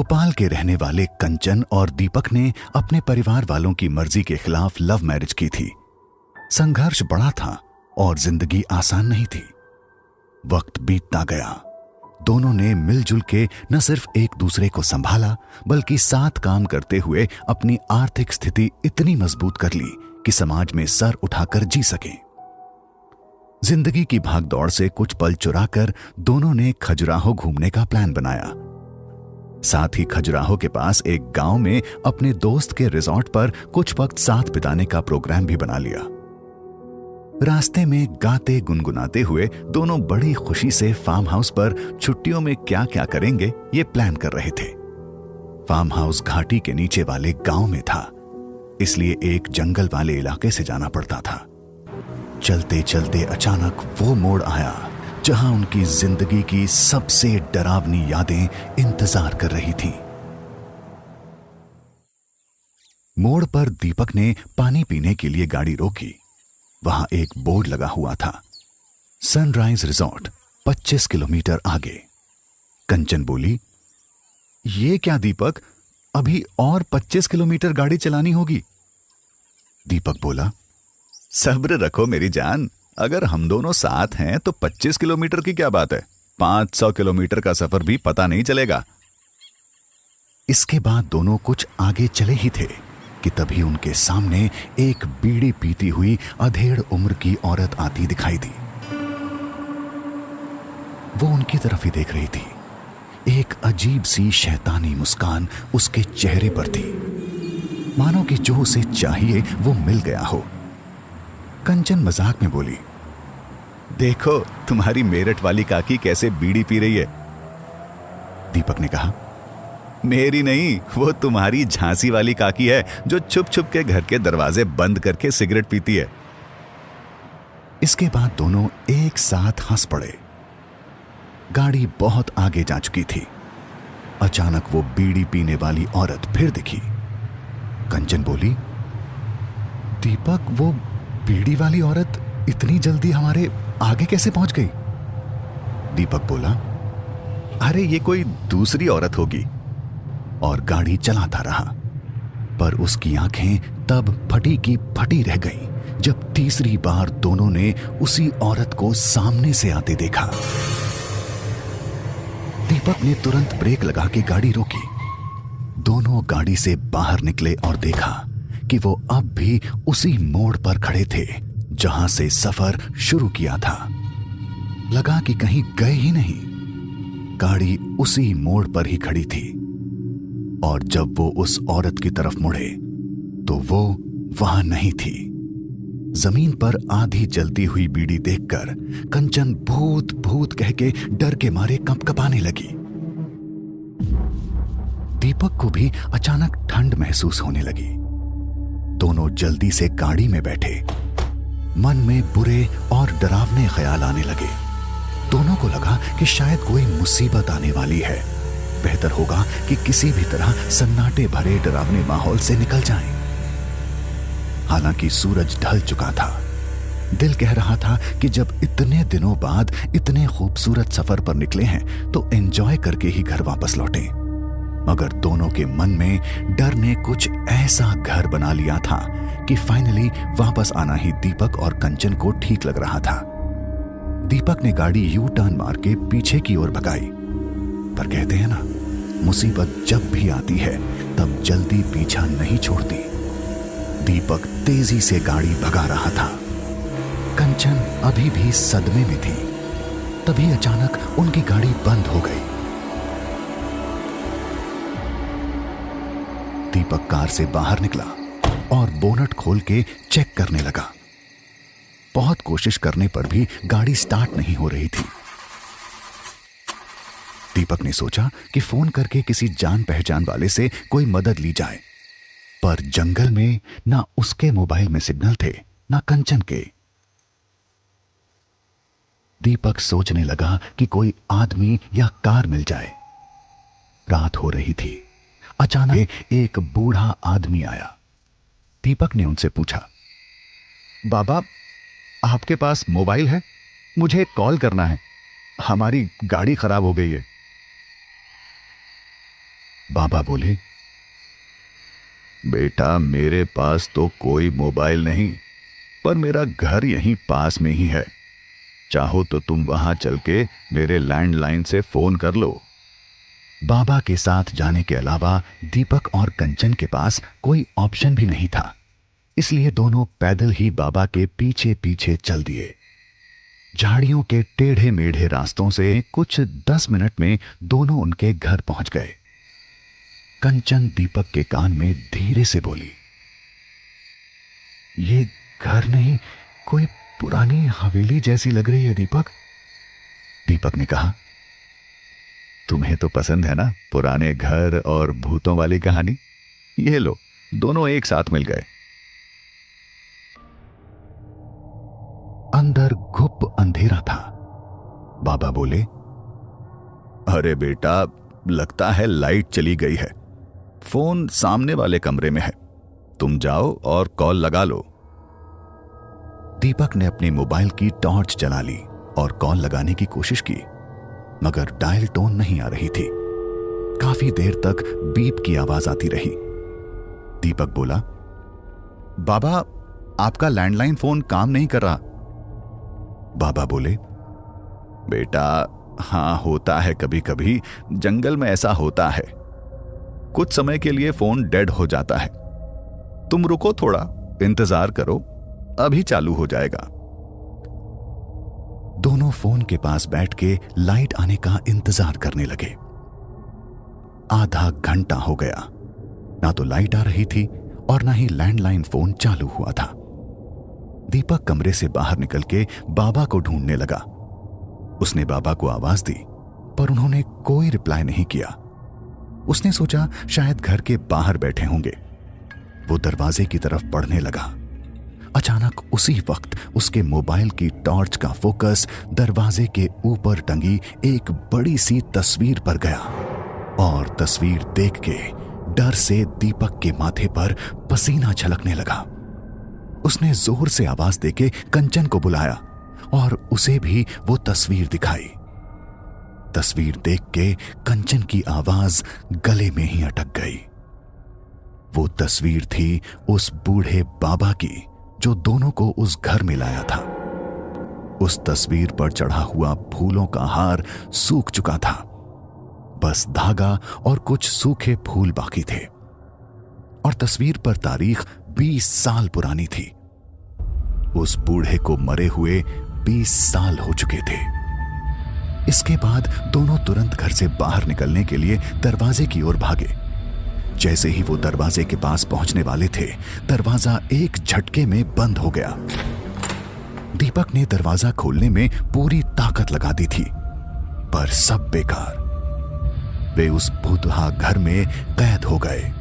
भोपाल के रहने वाले कंचन और दीपक ने अपने परिवार वालों की मर्जी के खिलाफ लव मैरिज की थी। संघर्ष बड़ा था और जिंदगी आसान नहीं थी। वक्त बीतता गया। दोनों ने मिलजुल के न सिर्फ एक दूसरे को संभाला बल्कि साथ काम करते हुए अपनी आर्थिक स्थिति इतनी मजबूत कर ली कि समाज में सर उठाकर जी सके। जिंदगी की भागदौड़ से कुछ पल चुराकर दोनों ने खजुराहो घूमने का प्लान बनाया। साथ ही खजुराहो के पास एक गांव में अपने दोस्त के रिजॉर्ट पर कुछ वक्त साथ बिताने का प्रोग्राम भी बना लिया। रास्ते में गाते गुनगुनाते हुए दोनों बड़ी खुशी से फार्म हाउस पर छुट्टियों में क्या क्या करेंगे ये प्लान कर रहे थे। फार्म हाउस घाटी के नीचे वाले गांव में था, इसलिए एक जंगल वाले इलाके से जाना पड़ता था। चलते चलते अचानक वो मोड़ आया जहां उनकी जिंदगी की सबसे डरावनी यादें इंतजार कर रही थीं। मोड़ पर दीपक ने पानी पीने के लिए गाड़ी रोकी। वहां एक बोर्ड लगा हुआ था, सनराइज रिजॉर्ट 25 किलोमीटर आगे। कंचन बोली, ये क्या दीपक, अभी और 25 किलोमीटर गाड़ी चलानी होगी। दीपक बोला, सब्र रखो मेरी जान, अगर हम दोनों साथ हैं तो 25 किलोमीटर की क्या बात है, 500 किलोमीटर का सफर भी पता नहीं चलेगा। इसके बाद दोनों कुछ आगे चले ही थे कि तभी उनके सामने एक बीड़ी पीती हुई अधेड़ उम्र की औरत आती दिखाई दी। वो उनकी तरफ ही देख रही थी। एक अजीब सी शैतानी मुस्कान उसके चेहरे पर थी, मानो कि जो उसे चाहिए वो मिल गया हो। कंचन मजाक में बोली, देखो तुम्हारी मेरठ वाली काकी कैसे बीड़ी पी रही है। दीपक ने कहा, मेरी नहीं, वो तुम्हारी झांसी वाली काकी है जो छुप छुप के घर के दरवाजे बंद करके सिगरेट पीती है। इसके बाद दोनों एक साथ हंस पड़े। गाड़ी बहुत आगे जा चुकी थी। अचानक वो बीड़ी पीने वाली औरत फिर दिखी। कंचन बोली, दीपक, वो बीड़ी वाली औरत इतनी जल्दी हमारे आगे कैसे पहुंच गई। दीपक बोला, अरे ये कोई दूसरी औरत होगी, और गाड़ी चलाता रहा। पर उसकी आंखें तब फटी की फटी रह गईं जब तीसरी बार दोनों ने उसी औरत को सामने से आते देखा। दीपक ने तुरंत ब्रेक लगा के गाड़ी रोकी। दोनों गाड़ी से बाहर निकले और देखा कि वो अब भी उसी मोड़ पर खड़े थे जहां से सफर शुरू किया था। लगा कि कहीं गए ही नहीं। गाड़ी उसी मोड़ पर ही खड़ी थी और जब वो उस औरत की तरफ मुड़े तो वो वहां नहीं थी। जमीन पर आधी जलती हुई बीड़ी देखकर कंचन भूत भूत कह के डर के मारे कंपकपाने लगी। दीपक को भी अचानक ठंड महसूस होने लगी। दोनों जल्दी से गाड़ी में बैठे। मन में बुरे और डरावने ख्याल आने लगे। दोनों को लगा कि शायद कोई मुसीबत आने वाली है। बेहतर होगा कि किसी भी तरह सन्नाटे भरे डरावने माहौल से निकल जाएं। हालांकि सूरज ढल चुका था। दिल कह रहा था कि जब इतने दिनों बाद इतने खूबसूरत सफर पर निकले हैं तो एंजॉय करके ही घर वापस लौटें। मगर दोनों के मन में डर ने कुछ ऐसा घर बना लिया था कि फाइनली वापस आना ही दीपक और कंचन को ठीक लग रहा था। दीपक ने गाड़ी यू टर्न मार के पीछे की ओर भगाई। पर कहते हैं ना, मुसीबत जब भी आती है तब जल्दी पीछा नहीं छोड़ती। दीपक तेजी से गाड़ी भगा रहा था। कंचन अभी भी सदमे में थी। तभी अचानक उनकी गाड़ी बंद हो गई। दीपक कार से बाहर निकला और बोनट खोल के चेक करने लगा। बहुत कोशिश करने पर भी गाड़ी स्टार्ट नहीं हो रही थी। दीपक ने सोचा कि फोन करके किसी जान पहचान वाले से कोई मदद ली जाए, पर जंगल में ना उसके मोबाइल में सिग्नल थे ना कंचन के। दीपक सोचने लगा कि कोई आदमी या कार मिल जाए। रात हो रही थी। अचानक एक बूढ़ा आदमी आया। दीपक ने उनसे पूछा, बाबा, आपके पास मोबाइल है? मुझे कॉल करना है, हमारी गाड़ी खराब हो गई है। बाबा बोले, बेटा मेरे पास तो कोई मोबाइल नहीं, पर मेरा घर यहीं पास में ही है। चाहो तो तुम वहां चल के मेरे लैंडलाइन से फोन कर लो। बाबा के साथ जाने के अलावा दीपक और कंचन के पास कोई ऑप्शन भी नहीं था, इसलिए दोनों पैदल ही बाबा के पीछे पीछे चल दिए। झाड़ियों के टेढ़े मेढ़े रास्तों से कुछ 10 मिनट में दोनों उनके घर पहुंच गए। कंचन दीपक के कान में धीरे से बोली, ये घर नहीं, कोई पुरानी हवेली जैसी लग रही है दीपक। दीपक ने कहा, तुम्हें तो पसंद है ना पुराने घर और भूतों वाली कहानी। ये लो, दोनों एक साथ मिल गए। अंदर घुप अंधेरा था। बाबा बोले, अरे बेटा, लगता है लाइट चली गई है। फोन सामने वाले कमरे में है, तुम जाओ और कॉल लगा लो। दीपक ने अपनी मोबाइल की टॉर्च जला ली और कॉल लगाने की कोशिश की, मगर डायल टोन नहीं आ रही थी। काफी देर तक बीप की आवाज आती रही। दीपक बोला, बाबा आपका लैंडलाइन फोन काम नहीं कर रहा। बाबा बोले, बेटा हां होता है, कभी कभी जंगल में ऐसा होता है। कुछ समय के लिए फोन डेड हो जाता है। तुम रुको, थोड़ा इंतजार करो, अभी चालू हो जाएगा। दोनों फोन के पास बैठ के लाइट आने का इंतजार करने लगे। आधा घंटा हो गया, ना तो लाइट आ रही थी और ना ही लैंडलाइन फोन चालू हुआ था। दीपक कमरे से बाहर निकल के बाबा को ढूंढने लगा। उसने बाबा को आवाज दी, पर उन्होंने कोई रिप्लाई नहीं किया। उसने सोचा शायद घर के बाहर बैठे होंगे। वो दरवाजे की तरफ बढ़ने लगा। अचानक उसी वक्त उसके मोबाइल की टॉर्च का फोकस दरवाजे के ऊपर टंगी एक बड़ी सी तस्वीर पर गया और तस्वीर देख के डर से दीपक के माथे पर पसीना छलकने लगा। उसने जोर से आवाज देके कंचन को बुलाया और उसे भी वो तस्वीर दिखाई। तस्वीर देख के कंचन की आवाज गले में ही अटक गई। वो तस्वीर थी उस बूढ़े बाबा की जो दोनों को उस घर में लाया था। उस तस्वीर पर चढ़ा हुआ फूलों का हार सूख चुका था, बस धागा और कुछ सूखे फूल बाकी थे। और तस्वीर पर तारीख 20 साल पुरानी थी। उस बूढ़े को मरे हुए 20 साल हो चुके थे। इसके बाद दोनों तुरंत घर से बाहर निकलने के लिए दरवाजे की ओर भागे। जैसे ही वो दरवाजे के पास पहुंचने वाले थे, दरवाजा एक झटके में बंद हो गया। दीपक ने दरवाजा खोलने में पूरी ताकत लगा दी थी, पर सब बेकार। वे उस भूतहा घर में कैद हो गए।